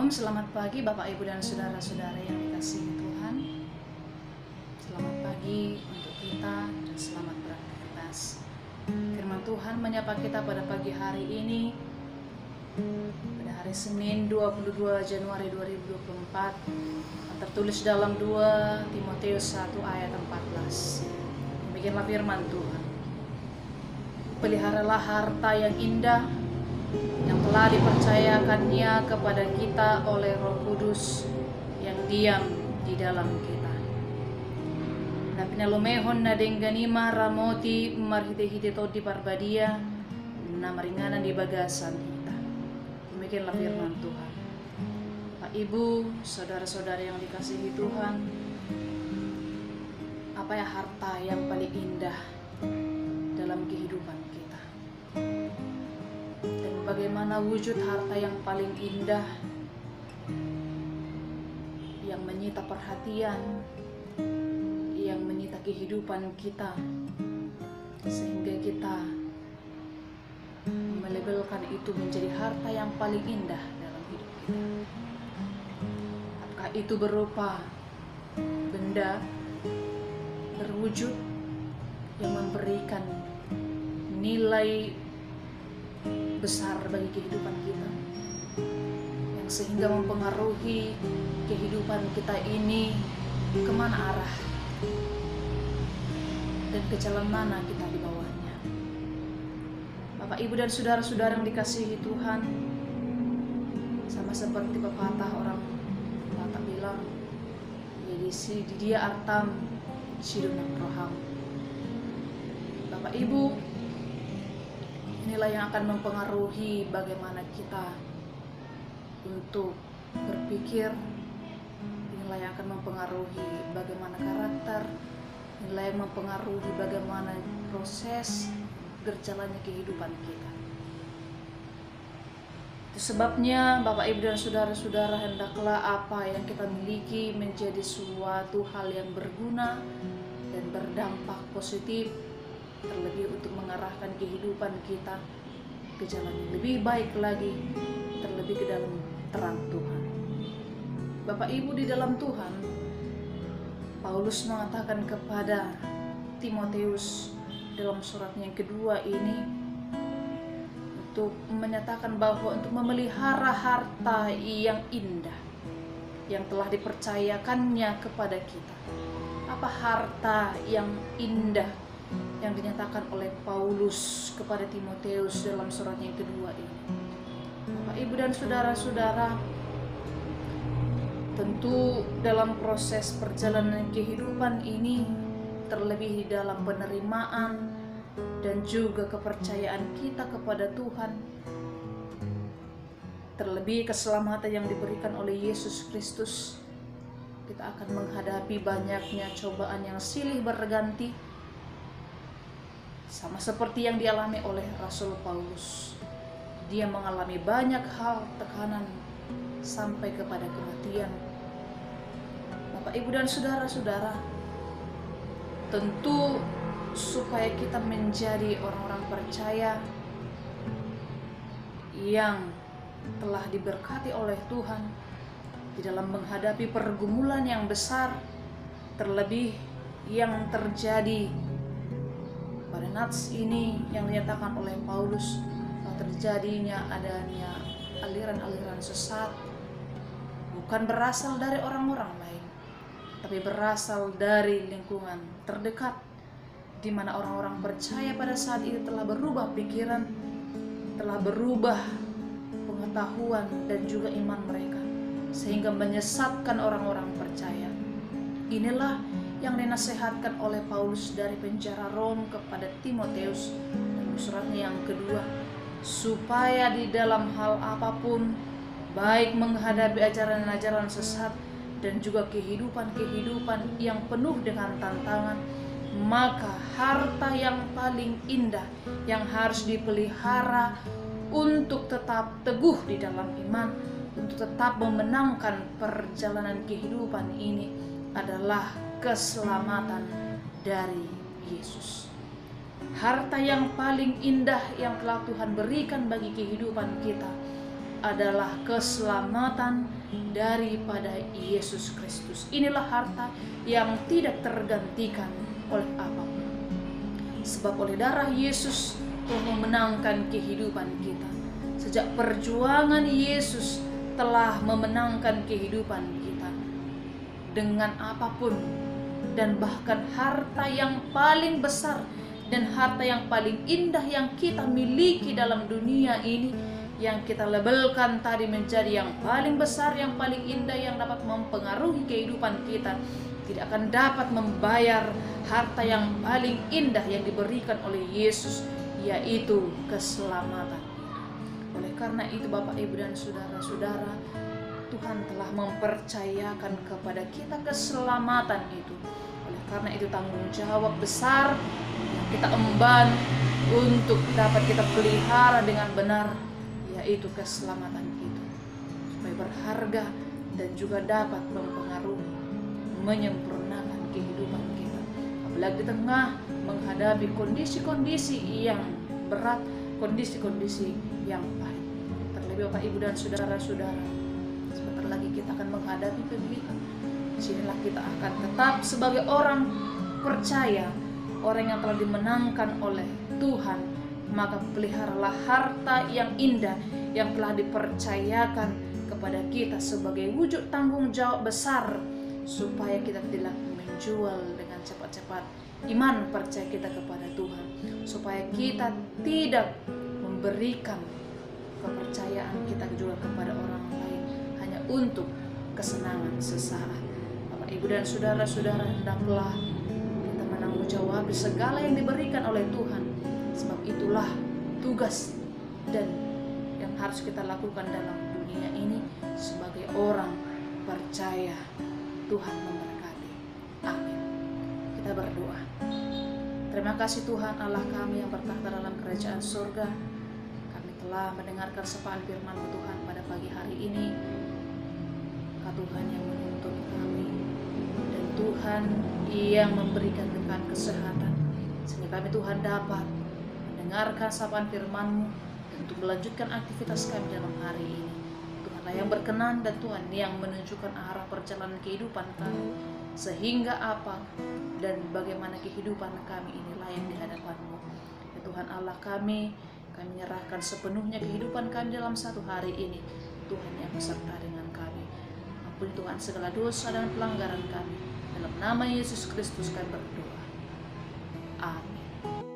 Shalom, selamat pagi Bapak Ibu dan saudara-saudara yang dikasihi Tuhan. Selamat pagi untuk kita dan selamat beraktivitas. Firman Tuhan menyapa kita pada pagi hari ini, pada hari Senin 22 Januari 2024, yang tertulis dalam 2 Timotius 1 ayat 14. Demikianlah firman Tuhan. Peliharalah harta yang indah yang telah dipercayakannya kepada kita oleh Roh Kudus yang diam di dalam kita. Na pinalomehon na dengganima ramoti marhite-hite di parbadia na maringanan di bagasan kita. Demikianlah firman Tuhan. Pak Ibu, saudara-saudara yang dikasihi Tuhan, apa ya harta yang paling indah dalam kehidupan kita? Dan bagaimana wujud harta yang paling indah yang menyita perhatian, yang menyita kehidupan kita, sehingga kita melabelkan itu menjadi harta yang paling indah dalam hidup kita. Apakah itu berupa benda berwujud yang memberikan nilai besar bagi kehidupan kita, yang sehingga mempengaruhi kehidupan kita ini kemana arah dan ke jalan mana kita di bawahnya. Bapak Ibu dan saudara-saudara yang dikasihi Tuhan, sama seperti pepatah orang Batak bilang, jadi si dia artam sidunang roham. Bapak Ibu, inilah yang akan mempengaruhi bagaimana kita untuk berpikir. Inilah yang akan mempengaruhi bagaimana karakter. Inilah yang mempengaruhi bagaimana proses berjalannya kehidupan kita. Itu sebabnya Bapak Ibu dan saudara-saudara, hendaklah apa yang kita miliki menjadi suatu hal yang berguna dan berdampak positif, terlebih untuk mengarahkan kehidupan kita ke jalan yang lebih baik lagi, terlebih ke dalam terang Tuhan. Bapak Ibu di dalam Tuhan, Paulus mengatakan kepada Timotius dalam suratnya yang kedua ini, untuk menyatakan bahwa untuk memelihara harta yang indah yang telah dipercayakannya kepada kita. Apa harta yang indah yang dinyatakan oleh Paulus kepada Timotius dalam suratnya yang kedua ini? Bapak Ibu dan saudara-saudara, tentu dalam proses perjalanan kehidupan ini, terlebih di dalam penerimaan dan juga kepercayaan kita kepada Tuhan, terlebih keselamatan yang diberikan oleh Yesus Kristus, kita akan menghadapi banyaknya cobaan yang silih berganti, sama seperti yang dialami oleh Rasul Paulus. Dia mengalami banyak hal tekanan sampai kepada kematian. Bapak Ibu dan saudara-saudara, tentu supaya kita menjadi orang-orang percaya yang telah diberkati oleh Tuhan di dalam menghadapi pergumulan yang besar, terlebih yang terjadi pada nats ini yang dinyatakan oleh Paulus, terjadinya adanya aliran-aliran sesat bukan berasal dari orang-orang lain, tapi berasal dari lingkungan terdekat, di mana orang-orang percaya pada saat itu telah berubah pikiran, telah berubah pengetahuan dan juga iman mereka, sehingga menyesatkan orang-orang percaya. Inilah yang dinasihatkan oleh Paulus dari penjara Rom kepada Timotius dalam suratnya yang kedua, supaya di dalam hal apapun, baik menghadapi ajaran-ajaran sesat dan juga kehidupan-kehidupan yang penuh dengan tantangan, maka harta yang paling indah yang harus dipelihara untuk tetap teguh di dalam iman, untuk tetap memenangkan perjalanan kehidupan ini adalah keselamatan dari Yesus. Harta yang paling indah yang telah Tuhan berikan bagi kehidupan kita adalah keselamatan daripada Yesus Kristus. Inilah harta yang tidak tergantikan oleh apapun. Sebab oleh darah Yesus telah memenangkan kehidupan kita. Sejak perjuangan Yesus telah memenangkan kehidupan kita. Dengan apapun, dan bahkan harta yang paling besar dan harta yang paling indah yang kita miliki dalam dunia ini, yang kita labelkan tadi menjadi yang paling besar, yang paling indah, yang dapat mempengaruhi kehidupan kita, tidak akan dapat membayar harta yang paling indah yang diberikan oleh Yesus, yaitu keselamatan. Oleh karena itu Bapak, Ibu, dan saudara-saudara, Tuhan telah mempercayakan kepada kita keselamatan itu. Oleh karena itu tanggung jawab besar yang kita emban untuk dapat kita pelihara dengan benar, yaitu keselamatan itu, supaya berharga dan juga dapat mempengaruhi, menyempurnakan kehidupan kita. Apalagi di tengah menghadapi kondisi-kondisi yang berat, kondisi-kondisi yang pahit. Terlebih Bapak, Ibu, dan saudara-saudara, sebentar lagi kita akan menghadapi pemilihan. Disinilah kita akan tetap sebagai orang percaya, orang yang telah dimenangkan oleh Tuhan. Maka peliharalah harta yang indah yang telah dipercayakan kepada kita sebagai wujud tanggung jawab besar, supaya kita tidak menjual dengan cepat-cepat iman percaya kita kepada Tuhan, supaya kita tidak memberikan kepercayaan kita juga kepada orang lain hanya untuk kesenangan sesaat. Bapak, Ibu, dan saudara-saudara, hendaklah kita menanggung jawab segala yang diberikan oleh Tuhan. Sebab itulah tugas dan yang harus kita lakukan dalam dunia ini sebagai orang percaya. Tuhan memberkati. Amin. Kita berdoa. Terima kasih Tuhan Allah kami yang bertahta dalam kerajaan surga. Kami telah mendengarkan sapaan firman-Mu Tuhan pada pagi hari ini. Kau Tuhan yang menuntun kami, dan Tuhan yang memberikan Tuhan kesehatan, sehingga kami Tuhan dapat mendengarkan sapaan firman-Mu dan untuk melanjutkan aktivitas kami dalam hari ini. Tuhanlah yang berkenan dan Tuhan yang menunjukkan arah perjalanan kehidupan kami, sehingga apa dan bagaimana kehidupan kami ini layak di hadapan-Mu. Ya Tuhan Allah kami menyerahkan sepenuhnya kehidupan kami dalam satu hari ini. Tuhan yang beserta dengan kami. Ampuni Tuhan segala dosa dan pelanggaran kami. Dalam nama Yesus Kristus kami berdoa. Amin.